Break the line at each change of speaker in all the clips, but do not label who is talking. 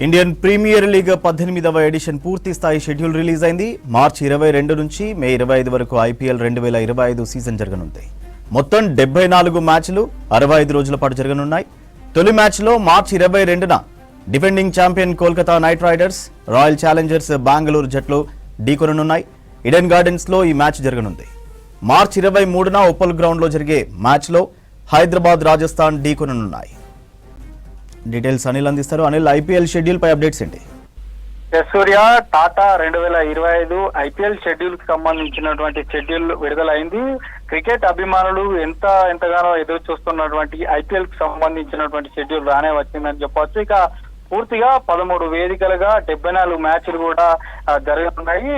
Indian premier league 18వ edition పూర్తి స్థాయి schedule release అయింది. మార్చి 22 నుంచి మే 25 వరకు ఐపీఎల్ 2025 సీజన్ జరగనుంది. మొత్తం 74 మ్యాచ్లు 65 రోజుల పాటు జరగనున్నాయి. తొలి మ్యాచ్లో మార్చి 22న defending champion Kolkata Knight Riders Royal Challengers Bengaluru జట్లు ఢీకొననున్నాయి. ఈడెన్ గార్డెన్స్ లో ఈ మ్యాచ్ జరగనుంది. మార్చి 23న ఉప్పల్ గ్రౌండ్ లో జరిగే మ్యాచ్లో హైదరాబాద్ రాజస్థాన్ ఢీకొననున్నాయి. డీటెయిల్స్ అనిల్ అందిస్తారు. అనిల్, ఐపీఎల్ షెడ్యూల్ పై అప్డేట్స్ ఏంటి?
సూర్య, టాటా 2025 ఐపీఎల్ షెడ్యూల్ కి సంబంధించినటువంటి షెడ్యూల్ విడుదలైంది. క్రికెట్ అభిమానులు ఎంతగానో ఎదురు చూస్తున్నటువంటి ఐపీఎల్ కి సంబంధించినటువంటి షెడ్యూల్ రానే వచ్చిందని చెప్పవచ్చు. ఇక పూర్తిగా 13 వేదికలుగా 74 మ్యాచ్లు కూడా జరగనున్నాయి.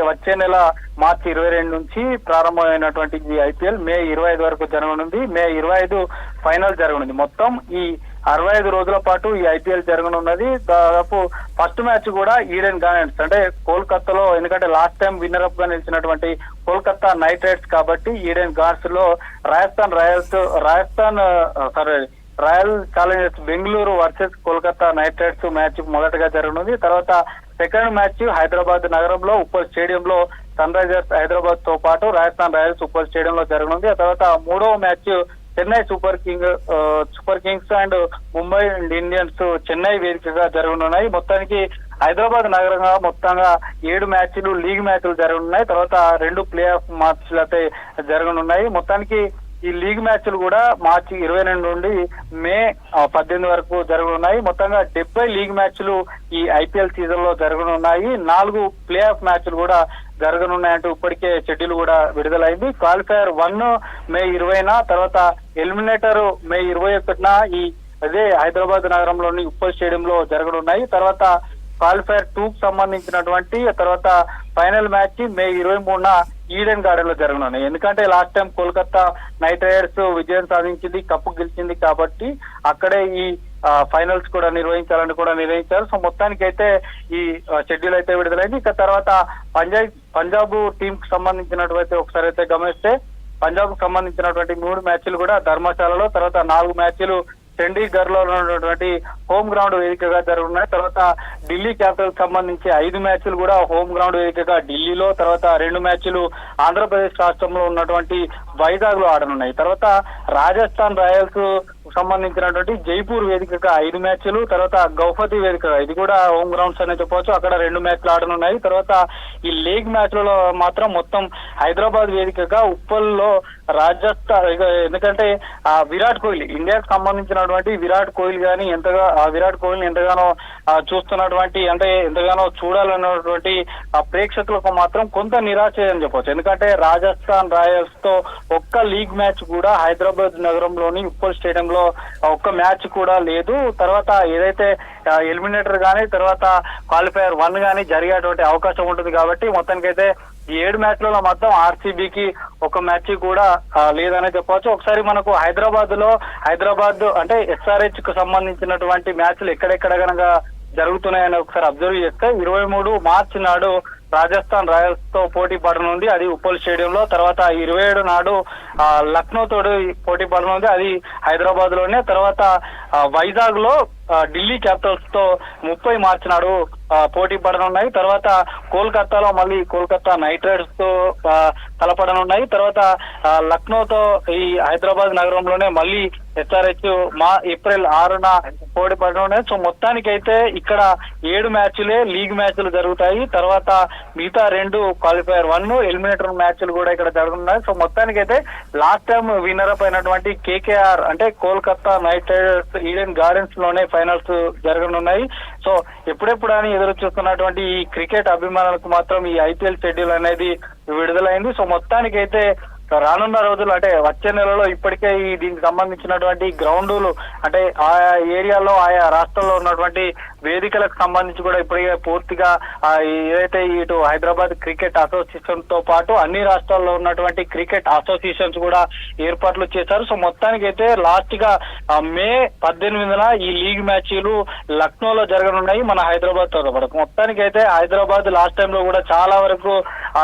వచ్చే నెల మార్చి 22 నుంచి ప్రారంభమైనటువంటి ఈ ఐపీఎల్ మే 25 వరకు జరగనుంది. మే 25 ఫైనల్ జరగనుంది. మొత్తం ఈ 65 రోజుల పాటు ఈ ఐపీఎల్ జరగనున్నది. దాదాపు ఫస్ట్ మ్యాచ్ కూడా ఈడెన్ గార్డెన్స్ అంటే కోల్కతాలో, ఎందుకంటే లాస్ట్ టైం విన్నర్ అప్ గా నిలిచినటువంటి కోల్కతా నైట్ రైడర్స్ కాబట్టి ఈడెన్ గార్డెన్స్ లో royal Challengers Bengaluru versus Kolkata Knight riders match మొదటగా జరగనుంది. తర్వాత సెకండ్ మ్యాచ్ హైదరాబాద్ నగరంలో ఉప్పల్ స్టేడియంలో సన్ రైజర్స్ హైదరాబాద్ తో పాటు రాజస్థాన్ రాయల్స్ ఉప్పల్ స్టేడియంలో జరగనుంది. ఆ తర్వాత మూడవ match Chennai super Kings and Mumbai Indians Chennai వేదికగా జరగనున్నాయి. మొత్తానికి హైదరాబాద్ నగరంగా మొత్తంగా 7 మ్యాచ్లు లీగ్ మ్యాచ్లు జరగనున్నాయి. తర్వాత 2 ప్లే ఆఫ్ మ్యాచ్లు అయితే జరగనున్నాయి. మొత్తానికి ఈ లీగ్ మ్యాచ్లు కూడా మార్చి 22 నుండి మే 18 వరకు జరగనున్నాయి. మొత్తంగా 70 లీగ్ మ్యాచ్లు ఈ ఐపీఎల్ సీజన్ లో జరగనున్నాయి. 4 ప్లే ఆఫ్ మ్యాచ్లు కూడా జరగనున్నాయంటూ ఇప్పటికే షెడ్యూల్ కూడా విడుదలైంది. క్వాలిఫైయర్ 1 మే 20న, తర్వాత ఎలిమినేటర్ మే 21న అదే హైదరాబాద్ నగరంలోని ఉప్పల్ స్టేడియంలో జరగనున్నాయి. తర్వాత క్వాలిఫైయర్ 2 కు సంబంధించినటువంటి తర్వాత ఫైనల్ మ్యాచ్ మే 23న ఈడెన్ గార్డెన్ లో జరగనున్నాయి. ఎందుకంటే last time Kolkata Knight riders విజయం సాధించింది, కప్పు గెలిచింది కాబట్టి అక్కడే ఈ ఫైనల్స్ కూడా నిర్వహించారు. సో మొత్తానికి అయితే ఈ షెడ్యూల్ అయితే విడుదలైంది. ఇక తర్వాత పంజాబ్ టీం కు సంబంధించినటువంటి ఒకసారి అయితే గమనిస్తే పంజాబ్ కు సంబంధించినటువంటి 3 మ్యాచ్లు కూడా ధర్మశాలలో, తర్వాత 4 మ్యాచ్లు చండీగఢ్ లో ఉన్నటువంటి హోమ్ గ్రౌండ్ వేదికగా జరుగుతున్నాయి. తర్వాత ఢిల్లీ క్యాపిటల్ సంబంధించి 5 మ్యాచ్లు కూడా హోమ్ గ్రౌండ్ వేదికగా ఢిల్లీలో, తర్వాత 2 మ్యాచ్లు ఆంధ్రప్రదేశ్ రాష్ట్రంలో ఉన్నటువంటి వైజాగ్ లో ఆడనున్నాయి. తర్వాత రాజస్థాన్ రాయల్స్ సంబంధించినటువంటి జైపూర్ వేదికగా 5 మ్యాచ్లు, తర్వాత గౌహతి వేదికగా ఇది కూడా హోమ్ గ్రౌండ్స్ అనే చెప్పవచ్చు, అక్కడ 2 మ్యాచ్లు ఆడనున్నాయి. తర్వాత ఈ లీగ్ మ్యాచ్లలో మాత్రం మొత్తం హైదరాబాద్ వేదికగా ఉప్పల్లో రాజస్థాన్, ఎందుకంటే విరాట్ కోహ్లీ ఇండియాకు సంబంధించినటువంటి విరాట్ కోహ్లీ గాని విరాట్ కోహ్లీని ఎంతగానో చూస్తున్నటువంటి ఎంతగానో చూడాలన్నటువంటి ప్రేక్షకులకు మాత్రం కొంత నిరాశ అని చెప్పవచ్చు. ఎందుకంటే రాజస్థాన్ రాయల్స్ తో ఒక్క లీగ్ మ్యాచ్ కూడా హైదరాబాద్ నగరంలోని ఉప్పల్ స్టేడియంలో ఒక్క మ్యాచ్ కూడా లేదు. తర్వాత ఏదైతే ఎలిమినేటర్ గానీ తర్వాత క్వాలిఫైయర్ 1 గానీ జరిగేటువంటి అవకాశం ఉంటుంది కాబట్టి మొత్తానికైతే ఈ 7 మ్యాచ్లలో మొత్తం ఆర్సీబీకి ఒక మ్యాచ్ కూడా లేదనే చెప్పవచ్చు. ఒకసారి మనకు హైదరాబాద్ అంటే ఎస్ఆర్హెచ్ కు సంబంధించినటువంటి మ్యాచ్లు ఎక్కడెక్కడ కనుక జరుగుతున్నాయని ఒకసారి అబ్జర్వ్ చేస్తే 23 మార్చి నాడు రాజస్థాన్ రాయల్స్ తో పోటీ పడనుంది, అది ఉప్పల్ స్టేడియంలో. తర్వాత 27 నాడు లక్నో తోడు పోటీ పడనుంది, అది హైదరాబాద్ లోనే. తర్వాత వైజాగ్ లో ఢిల్లీ క్యాపిటల్స్ తో 30 మార్చి నాడు పోటీ పడనున్నాయి. తర్వాత కోల్కతాలో మళ్ళీ కోల్కతా నైట్ రైడర్స్ తో తలపడనున్నాయి. తర్వాత లక్నోతో ఈ హైదరాబాద్ నగరంలోనే మళ్ళీ ఎస్ఆర్హెచ్ ఏప్రిల్ 6న పోటీ పడనున్నాయి. సో మొత్తానికైతే ఇక్కడ 7 మ్యాచ్లే లీగ్ మ్యాచ్లు జరుగుతాయి. తర్వాత మిగతా 2 క్వాలిఫైయర్ 1 ఎలిమినేటర్ మ్యాచ్లు కూడా ఇక్కడ జరుగుతున్నాయి. సో మొత్తానికైతే లాస్ట్ టైం విన్నర్ అప్ అయినటువంటి కేకేఆర్ అంటే Kolkata Knight riders Eden gardens లోనే ఫైనల్స్ జరగనున్నాయి. సో ఎప్పుడెప్పుడు అని ఎదురు చూస్తున్నటువంటి ఈ క్రికెట్ అభిమానులకు మాత్రం ఈ ఐపీఎల్ షెడ్యూల్ అనేది విడుదలైంది. సో మొత్తానికైతే రానున్న రోజులు అంటే వచ్చే నెలలో ఇప్పటికే దీనికి సంబంధించినటువంటి గ్రౌండ్లు అంటే ఆయా ఏరియాలో ఆయా రాష్ట్రాల్లో ఉన్నటువంటి వేదికలకు సంబంధించి కూడా ఇప్పటికే పూర్తిగా ఏదైతే ఇటు హైదరాబాద్ క్రికెట్ అసోసియేషన్ తో పాటు అన్ని రాష్ట్రాల్లో ఉన్నటువంటి క్రికెట్ అసోసియేషన్స్ కూడా ఏర్పాట్లు చేశారు. సో మొత్తానికి అయితే లాస్ట్ గా మే 18న ఈ లీగ్ మ్యాచ్లు లక్నోలో జరగనున్నాయి మన హైదరాబాద్ తో పాటు. మొత్తానికి అయితే హైదరాబాద్ లాస్ట్ టైం లో కూడా చాలా వరకు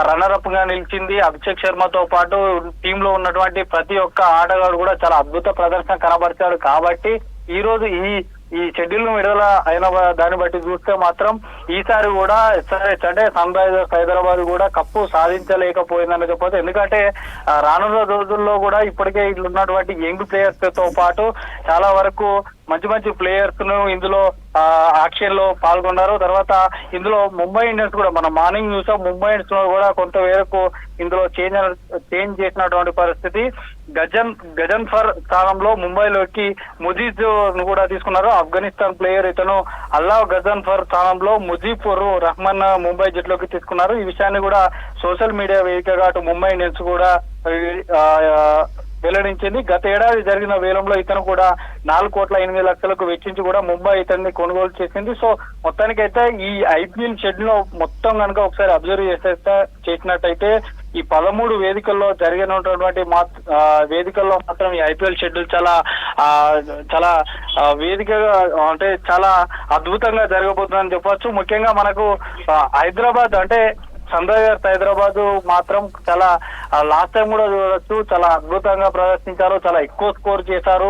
రన్నర్ అప్ గా నిలిచింది. అభిషేక్ శర్మతో పాటు టీమ్ లో ఉన్నటువంటి ప్రతి ఒక్క ఆటగాడు కూడా చాలా అద్భుత ప్రదర్శన కనబరిచాడు కాబట్టి ఈ రోజు ఈ ఈ షెడ్యూల్ విడుదల అయిన దాన్ని బట్టి చూస్తే మాత్రం ఈసారి కూడా SRH అంటే సన్ రైజర్స్ హైదరాబాద్ కూడా కప్పు సాధించలేకపోయిందని చెప్పొచ్చు. ఎందుకంటే రానున్న రోజుల్లో కూడా ఇప్పటికే ఇట్లా ఉన్నటువంటి యంగ్ ప్లేయర్స్ తో పాటు చాలా వరకు మంచి మంచి ప్లేయర్స్ ను ఇందులో యాక్షన్ లో పాల్గొన్నారు. తర్వాత ఇందులో ముంబై ఇండియన్స్ కూడా మన మార్నింగ్ న్యూస్ ముంబై ఇండియన్స్ లో కూడా కొంత మేరకు ఇందులో చేంజ్ చేసినటువంటి పరిస్థితి. గజన్ఫర్ స్థానంలో ముంబైలోకి ముజీద్ ను కూడా తీసుకున్నారు. ఆఫ్ఘనిస్తాన్ ప్లేయర్ ఇతను అల్లా గజన్ఫర్ స్థానంలో ముజీబుర్ రహమాన్ ముంబై జట్టులోకి తీసుకున్నారు. ఈ విషయాన్ని కూడా సోషల్ మీడియా వేదికగా అటు ముంబై ఇండియన్స్ కూడా వెల్లడించింది. గత ఏడాది జరిగిన వేలంలో ఇతను కూడా 4,08,00,000కు వెచ్చించి కూడా ముంబై ఇతన్ని కొనుగోలు చేసింది. సో మొత్తానికైతే ఈ ఐపీఎల్ షెడ్యూల్ మొత్తం కనుక ఒకసారి అబ్జర్వ్ చేసినట్టయితే ఈ 13 వేదికల్లో జరిగినటువంటి వేదికల్లో మాత్రం ఈ ఐపీఎల్ షెడ్యూల్ చాలా వేదికగా అంటే చాలా అద్భుతంగా జరగబోతుందని చెప్పొచ్చు. ముఖ్యంగా మనకు హైదరాబాద్ అంటే సన్ రైజర్స్ హైదరాబాద్ మాత్రం చాలా లాస్ట్ టైం కూడా చూడొచ్చు, చాలా అద్భుతంగా ప్రదర్శించారు, చాలా ఎక్కువ స్కోర్ చేశారు.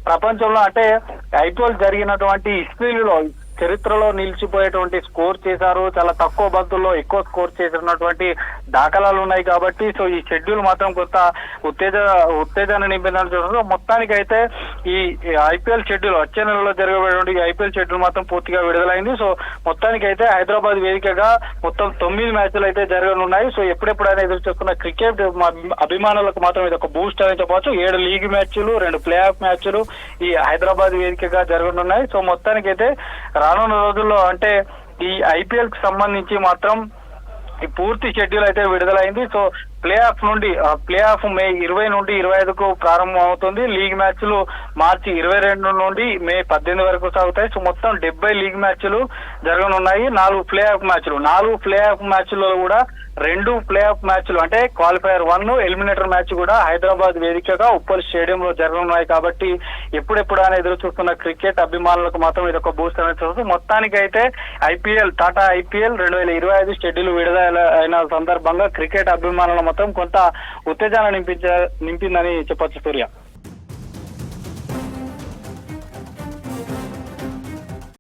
ప్రపంచంలో అంటే ఐపీఎల్ జరిగినటువంటి హిస్టరీలో చరిత్రలో నిలిచిపోయేటువంటి స్కోర్ చేశారు. చాలా తక్కువ బంతుల్లో ఎక్కువ స్కోర్ చేసినటువంటి దాఖలాలు ఉన్నాయి. కాబట్టి సో ఈ షెడ్యూల్ మాత్రం కొంత ఉత్తేజాన్ని నింపిందని చూస్తారు. మొత్తానికైతే ఈ ఐపీఎల్ షెడ్యూల్ వచ్చే నెలలో జరగబోయేటువంటి ఐపీఎల్ షెడ్యూల్ మాత్రం పూర్తిగా విడుదలైంది. సో మొత్తానికైతే హైదరాబాద్ వేదికగా మొత్తం 9 మ్యాచ్లు అయితే జరగనున్నాయి. సో ఎప్పుడెప్పుడైనా ఎదురు చూస్తున్న క్రికెట్ అభిమానులకు మాత్రం ఇది ఒక బూస్ట్ అని చెప్పవచ్చు. 7 లీగ్ మ్యాచ్లు, 2 ప్లే ఆఫ్ మ్యాచ్లు ఈ హైదరాబాద్ వేదికగా జరగనున్నాయి. సో మొత్తానికైతే రానున్న రోజుల్లో అంటే ఈ ఐపీఎల్ కి సంబంధించి మాత్రం ఈ పూర్తి షెడ్యూల్ అయితే విడుదలైంది. సో ప్లే ఆఫ్ మే 20 నుండి 25కు ప్రారంభం అవుతుంది. లీగ్ మ్యాచ్లు మార్చి 22 నుండి మే 18 వరకు సాగుతాయి. సో మొత్తం 70 లీగ్ మ్యాచ్లు జరగనున్నాయి. 4 ప్లే ఆఫ్ మ్యాచ్లలో కూడా 2 ప్లే ఆఫ్ మ్యాచ్లు అంటే క్వాలిఫైయర్ 1, ఎలిమినేటర్ మ్యాచ్ కూడా హైదరాబాద్ వేదికగా ఉప్పల్ స్టేడియంలో జరగనున్నాయి. కాబట్టి ఎప్పుడెప్పుడైనా ఎదురు చూస్తున్న క్రికెట్ అభిమానులకు మాత్రం ఇది ఒక బూస్ట్ అనేది చూస్తుంది. మొత్తానికైతే టాటా ఐపీఎల్ 2025 షెడ్యూల్ విడుదల అయిన సందర్భంగా క్రికెట్ అభిమానుల మొత్తం కొంత ఉత్తేజాన్ని నింపిందని చెప్పొచ్చు సూర్య.